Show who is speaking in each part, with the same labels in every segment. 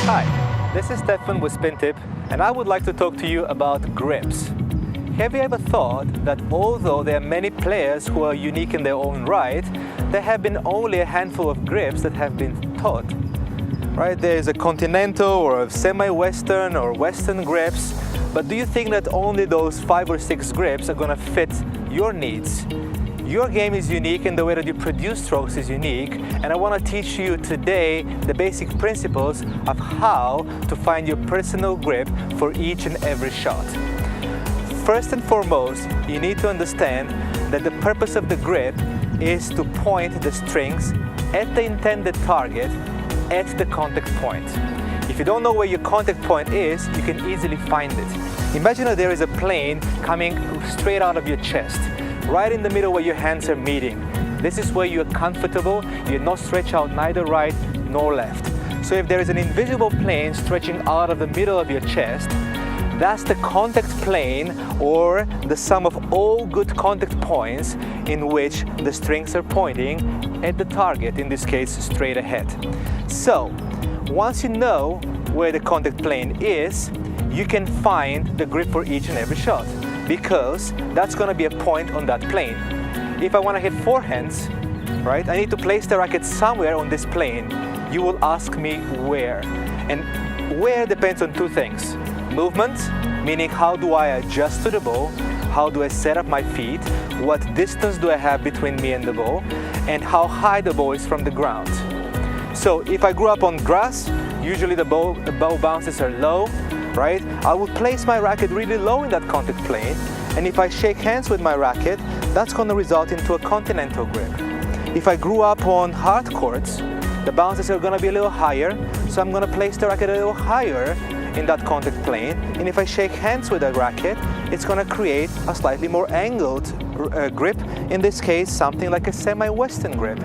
Speaker 1: Hi, this is Stefan with Spintip, and I would like to talk to you about grips. Have you ever thought that although there are many players who are unique in their own right, there have been only a handful of grips that have been taught? Right? There is a continental or a semi-western or western grips, but do you think that only those 5 or 6 grips are going to fit your needs? Your game is unique and the way that you produce strokes is unique, and I want to teach you today the basic principles of how to find your personal grip for each and every shot. First and foremost, you need to understand that the purpose of the grip is to point the strings at the intended target at the contact point. If you don't know where your contact point is, you can easily find it. Imagine that there is a plane coming straight out of your chest, right in the middle where your hands are meeting. This is where you're comfortable, you're not stretched out neither right nor left. So if there is an invisible plane stretching out of the middle of your chest, that's the contact plane, or the sum of all good contact points in which the strings are pointing at the target, in this case straight ahead. So once you know where the contact plane is, you can find the grip for each and every shot, because that's going to be a point on that plane. If I want to hit forehands, right, I need to place the racket somewhere on this plane. You will ask me where. And where depends on two things. Movement, meaning how do I adjust to the ball, how do I set up my feet, what distance do I have between me and the ball, and how high the ball is from the ground. So if I grew up on grass, usually the ball bounces are low, right? I would place my racket really low in that contact plane, and if I shake hands with my racket, that's going to result into a continental grip. If I grew up on hard courts, the bounces are going to be a little higher, so I'm going to place the racket a little higher in that contact plane, and if I shake hands with a racket, it's going to create a slightly more angled grip, in this case something like a semi-western grip.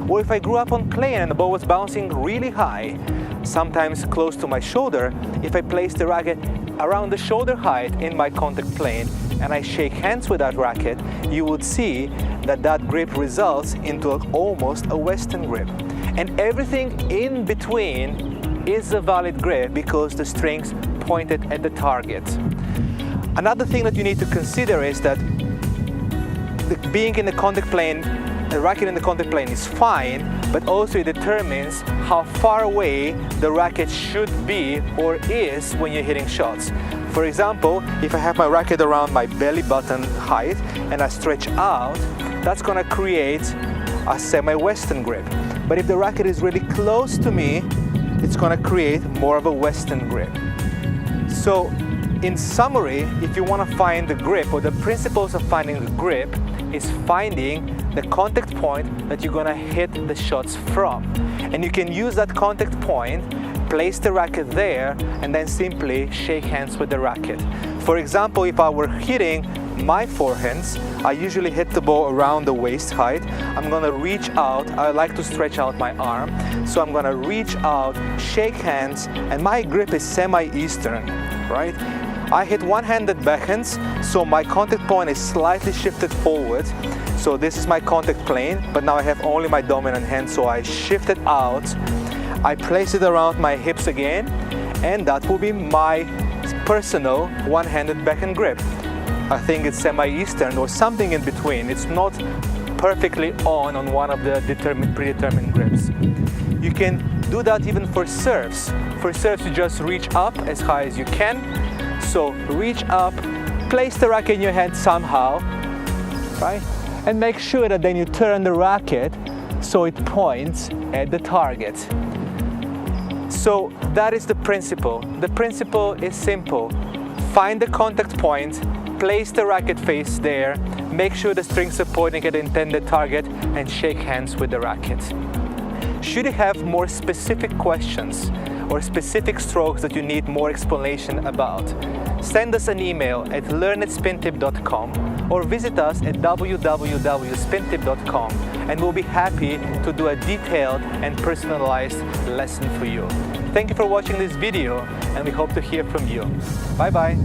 Speaker 1: Or if I grew up on clay and the ball was bouncing really high, sometimes close to my shoulder, if I place the racket around the shoulder height in my contact plane and I shake hands with that racket, you would see that that grip results into almost a western grip. And everything in between is a valid grip because the strings pointed at the target. Another thing that you need to consider is that being in the contact plane, the racket in the contact plane is fine, but also it determines how far away the racket should be or is when you're hitting shots. For example, if I have my racket around my belly button height and I stretch out, that's going to create a semi-western grip. But if the racket is really close to me, it's going to create more of a western grip. So in summary, if you want to find the grip, or the principles of finding the grip is finding the contact point that you're going to hit the shots from. And you can use that contact point, place the racket there, and then simply shake hands with the racket. For example, if I were hitting my forehands, I usually hit the ball around the waist height. I'm going to reach out. I like to stretch out my arm. So I'm going to reach out, shake hands, and my grip is semi-eastern, right? I hit one-handed backhands, so my contact point is slightly shifted forward. So this is my contact plane, but now I have only my dominant hand, so I shift it out. I place it around my hips again, and that will be my personal one-handed backhand grip. I think it's semi-eastern or something in between. It's not perfectly on one of the predetermined grips. You can do that even for serves. For serves, you just reach up as high as you can. So reach up, place the racket in your hand somehow, right? And make sure that then you turn the racket so it points at the target. So that is the principle. The principle is simple. Find the contact point, place the racket face there, make sure the strings are pointing at the intended target, and shake hands with the racket. Should you have more specific questions or specific strokes that you need more explanation about, send us an email at learn@spintip.com or visit us at www.spintip.com, and we'll be happy to do a detailed and personalized lesson for you. Thank you for watching this video, and we hope to hear from you. Bye bye.